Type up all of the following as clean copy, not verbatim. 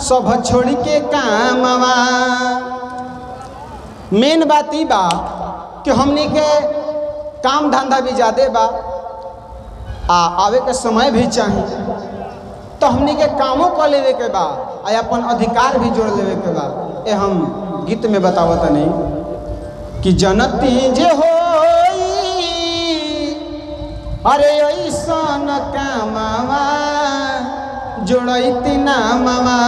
सब छोड़ के कामवा। मेन बात ई बा कि हमनी के काम धंधा भी ज़्यादा बा आवे के समय भी चाहिए, तो हमनी के कामों कर लेवे के बा आ अपन अधिकार भी जोड़ लेवे के बा। ये हम गीत में बतावत नहीं कि जनती जे हो अरे ऐसन कामवा जोड़ती नामवा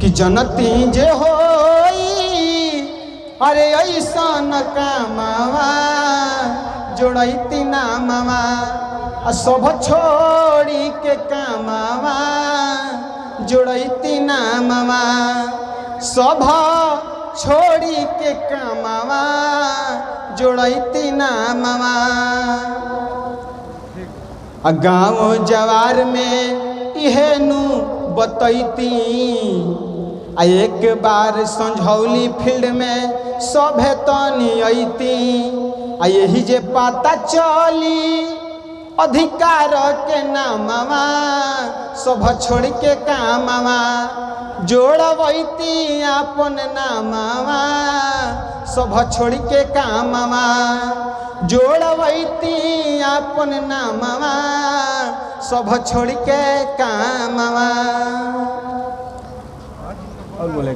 कि जनती जे हो अरे ऐसन कामवा जोड़ती नामवा सब छोड़ी के कामवा जोड़ती नामवा सब छोड़ी के कामवा जोड़ती नामवा। गाँव जवार में इहेनु बतैती एक बार संझौली फील्ड में सभे तनी अती यही जे पता चली अधिकार के नामवा सब छोड़ के कामवा जोड़ती अपन नामवा सब छोड़ के कामवा जोड़ती अपन नामवा सब छोड़ के कामवा। और बोले